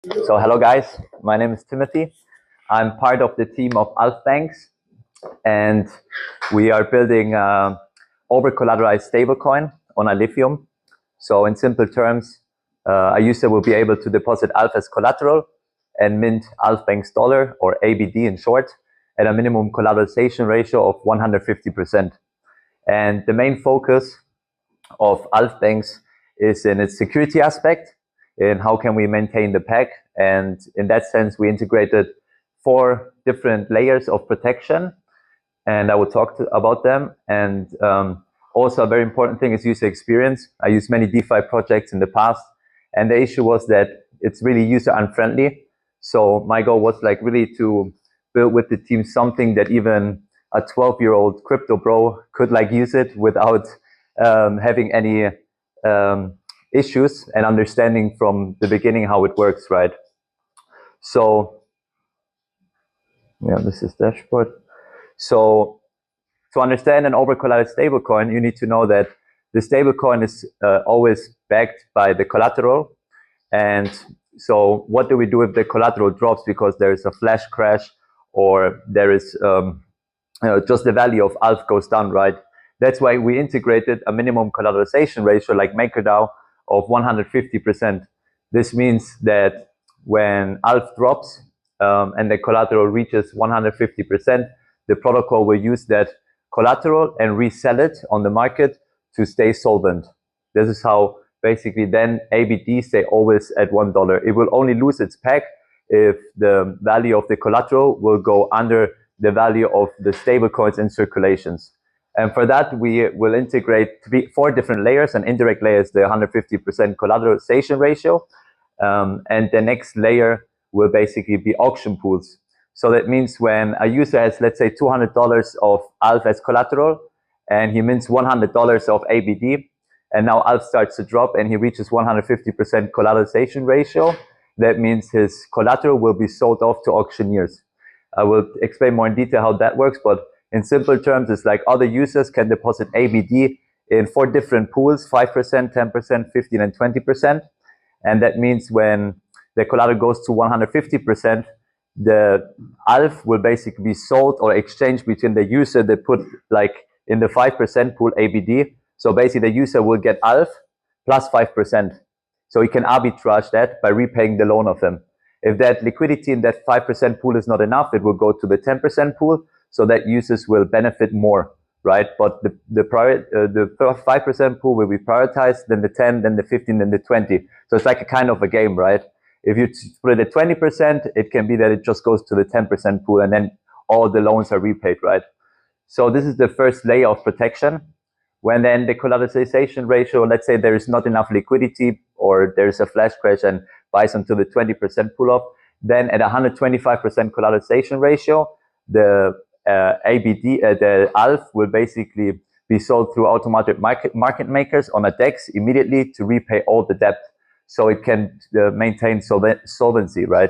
So hello guys, my name is Timothy. I'm part of the team of Alphbanx, and we are building over-collateralized stablecoin on Alephium. So in simple terms, a user will be able to deposit Alpha as collateral and mint Alphbanx dollar, or ABD in short, at a minimum collateralization ratio of 150%. And the main focus of Alphbanx is in its security aspect, in how can we maintain the peg. And in that sense, we integrated 4 different layers of protection, and I will talk about them. And also a very important thing is user experience. I used many DeFi projects in the past, and the issue was that it's really user unfriendly. So my goal was like really to build with the team something that even a 12-year-old crypto bro could like use it without having any issues, and understanding from the beginning how it works, right? So yeah, this is dashboard. So to understand an over-collateralized stablecoin, you need to know that the stablecoin is always backed by the collateral. And so what do we do if the collateral drops because there is a flash crash, or there is just the value of ALF goes down, right? That's why we integrated a minimum collateralization ratio like MakerDAO of 150%. This means that when ALF drops and the collateral reaches 150%, the protocol will use that collateral and resell it on the market to stay solvent. This is how basically then ABD stay always at $1. It will only lose its peg if the value of the collateral will go under the value of the stablecoins in circulations. And for that, we will integrate 4 different layers. An indirect layer is the 150% collateralization ratio. And the next layer will basically be auction pools. So that means when a user has, let's say, $200 of ALF as collateral, and he mints $100 of ABD, and now ALF starts to drop and he reaches 150% collateralization ratio, that means his collateral will be sold off to auctioneers. I will explain more in detail how that works, but in simple terms, it's like other users can deposit ABD in 4 different pools: 5%, 10%, 15%, and 20%. And that means when the collateral goes to 150%, the ALF will basically be sold or exchanged between the user that put like in the 5% pool ABD. So basically the user will get ALF plus 5%. So he can arbitrage that by repaying the loan of them. If that liquidity in that 5% pool is not enough, it will go to the 10% pool, so that users will benefit more, right? But the 5% pool will be prioritized, then the 10, then the 15, then the 20. So it's like a kind of a game, right? If you put it at 20%, it can be that it just goes to the 10% pool, and then all the loans are repaid, right? So this is the first layer of protection. When then the collateralization ratio, let's say there is not enough liquidity, or there's a flash crash and buys until the 20% pull off, then at 125% collateralization ratio, the ABD, the ALF will basically be sold through automatic market makers on a DEX immediately to repay all the debt, so it can maintain solvency, right?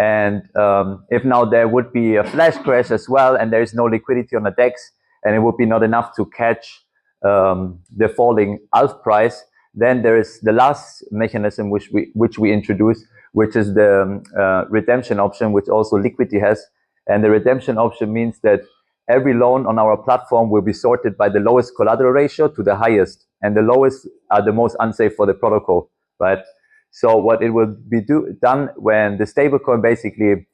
And if now there would be a flash crash as well, and there is no liquidity on the DEX, and it would be not enough to catch the falling ALF price, then there is the last mechanism which we introduce, which is the redemption option, which also Liquidity has. And the redemption option means that every loan on our platform will be sorted by the lowest collateral ratio to the highest, and the lowest are the most unsafe for the protocol, right? So what it will be done when the stablecoin basically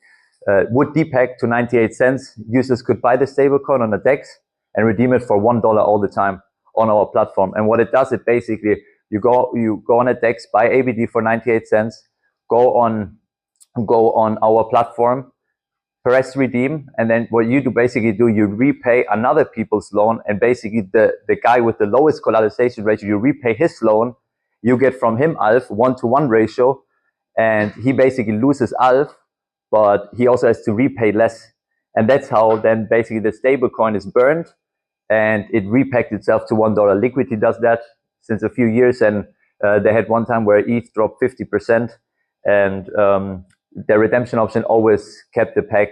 would depeg to 98 cents, users could buy the stablecoin on the DEX and redeem it for $1 all the time on our platform. And what it does, it basically, you go on a DEX, buy ABD for 98 cents, go on our platform, press redeem, and then what you basically do, you repay another people's loan, and basically the guy with the lowest collateralization ratio, you repay his loan, you get from him ALF 1-to-1 ratio, and he basically loses ALF, but he also has to repay less. And that's how then basically the stablecoin is burned and it repacked itself to $1. Liquidity does that since a few years, and they had one time where ETH dropped 50%, and the redemption option always kept the peg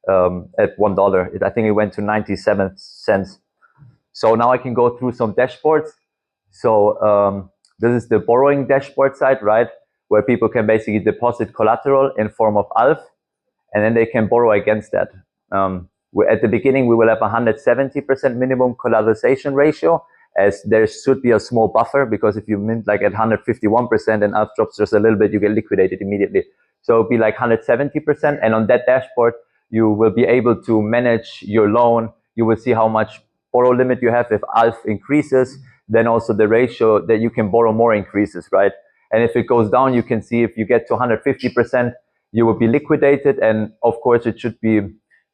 at $1. I think it went to 97 cents. So now I can go through some dashboards. So this is the borrowing dashboard side, right? where people can basically deposit collateral in form of ALF, and then they can borrow against that. At the beginning, we will have 170% minimum collateralization ratio, as there should be a small buffer, because if you mint like at 151% and ALF drops just a little bit, you get liquidated immediately. So it'll be like 170%, and on that dashboard, you will be able to manage your loan. You will see how much borrow limit you have. If ALF increases, then also the ratio that you can borrow more increases, right? And if it goes down, you can see if you get to 150%, you will be liquidated. And of course, it should be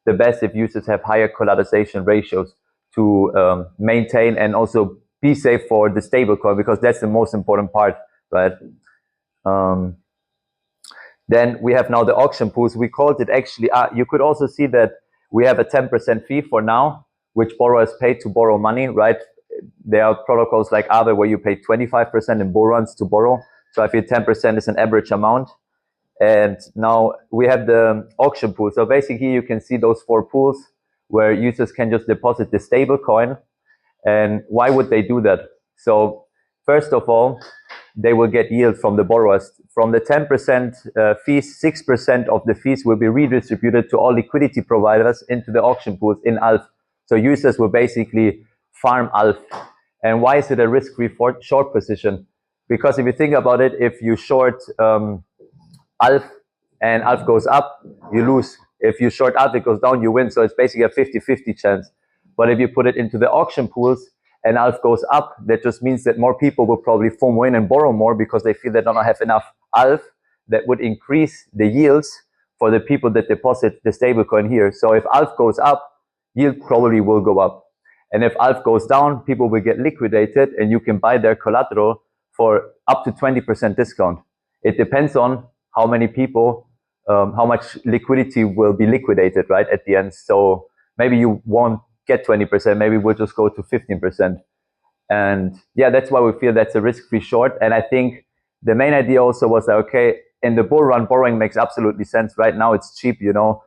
the best if users have higher collateralization ratios to maintain and also be safe for the stablecoin, because that's the most important part, right? Then we have now the auction pools. We called it actually, you could also see that we have a 10% fee for now, which borrowers pay to borrow money, right? There are protocols like Aave where you pay 25% in bull runs to borrow. So I feel 10% is an average amount. And now we have the auction pool. So basically you can see those 4 pools where users can just deposit the stable coin. And why would they do that? So first of all, they will get yield from the borrowers. From the 10% fees, 6% of the fees will be redistributed to all liquidity providers into the auction pools in ALF. So users will basically farm ALF. And why is it a risk-free short position? Because if you think about it, if you short ALF and ALF goes up, you lose. If you short ALF, it goes down, you win. So it's basically a 50-50 chance. But if you put it into the auction pools and ALF goes up, that just means that more people will probably FOMO in and borrow more because they feel they don't have enough ALF. That would increase the yields for the people that deposit the stablecoin here. So if ALF goes up, yield probably will go up. And if ALF goes down, people will get liquidated and you can buy their collateral for up to 20% discount. It depends on how many people, how much liquidity will be liquidated, right, at the end. So maybe you won't get 20%, maybe we'll just go to 15%. And yeah, that's why we feel that's a risk-free short. And I think the main idea also was that, okay, in the bull run, borrowing makes absolutely sense. Right now it's cheap, you know,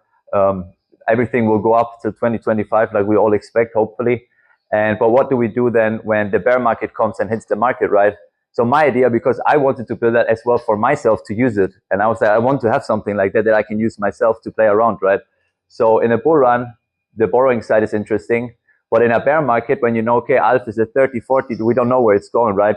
everything will go up to 2025, like we all expect, hopefully. But what do we do then when the bear market comes and hits the market, right? So my idea, because I wanted to build that as well for myself to use it. And I was like, I want to have something like that I can use myself to play around, right? So in a bull run, the borrowing side is interesting. But in a bear market, when you know, okay, ALF is at 30, 40, we don't know where it's going, right?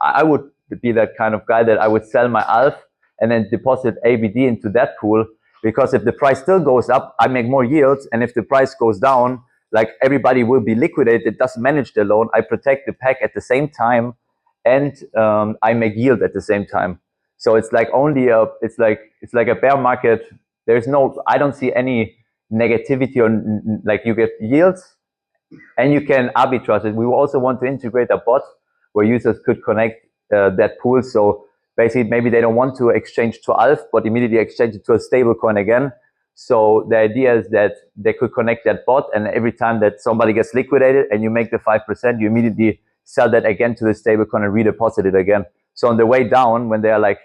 I would be that kind of guy that I would sell my ALF and then deposit ABD into that pool. Because if the price still goes up, I make more yields. And if the price goes down, like everybody will be liquidated, it doesn't manage the loan. I protect the pack at the same time. And I make yield at the same time. So it's like only it's like a bear market. There's no, I don't see any negativity on, like you get yields and you can arbitrage it. We also want to integrate a bot where users could connect that pool. So basically maybe they don't want to exchange to ALF, but immediately exchange it to a stable coin again. So the idea is that they could connect that bot, and every time that somebody gets liquidated and you make the 5%, you immediately sell that again to the stablecoin and redeposit it again. So on the way down, when they are like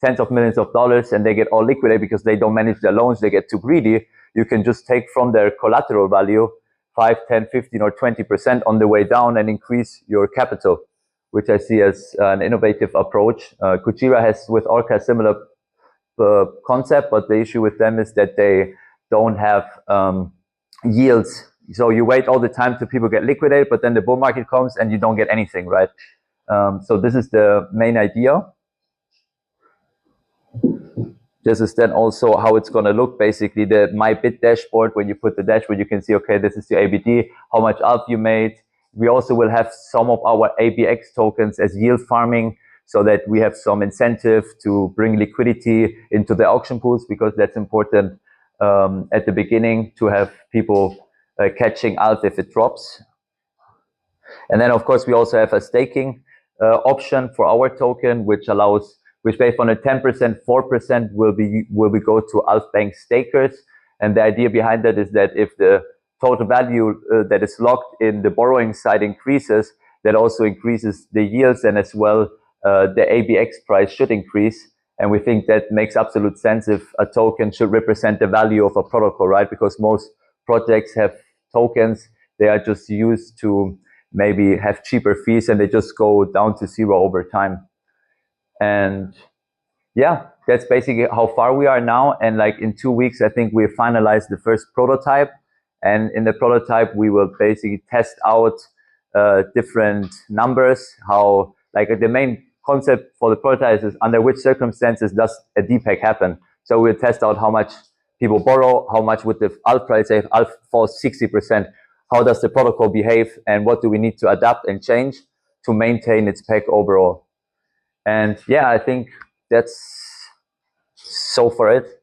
tens of millions of dollars and they get all liquidated because they don't manage their loans, they get too greedy, you can just take from their collateral value 5, 10, 15, or 20% on the way down and increase your capital, which I see as an innovative approach. Kujira has with Orca a similar concept, but the issue with them is that they don't have yields. So you wait all the time till people get liquidated, but then the bull market comes and you don't get anything, right? So this is the main idea. This is then also how it's going to look. Basically, the My Bit dashboard, when you put the dashboard, you can see, okay, this is your ABD, how much ALF you made. We also will have some of our ABX tokens as yield farming, so that we have some incentive to bring liquidity into the auction pools, because that's important at the beginning to have people catching ALF if it drops. And then, of course, we also have a staking option for our token, which allows, which based on a 10%, 4% will be go to Alphbanx stakers. And the idea behind that is that if the total value that is locked in the borrowing side increases, that also increases the yields, and as well the ABX price should increase. And we think that makes absolute sense if a token should represent the value of a protocol, right? Because most projects have tokens, they are just used to maybe have cheaper fees and they just go down to zero over time. And yeah, that's basically how far we are now. And like in 2 weeks, I think we finalized the first prototype. And in the prototype, we will basically test out different numbers, how like the main concept for the prototype is under which circumstances does a DPEG happen. So we'll test out how much people borrow, how much would the ALF price say if ALF falls 60%, how does the protocol behave, and what do we need to adapt and change to maintain its peg overall. And yeah, I think that's so for it.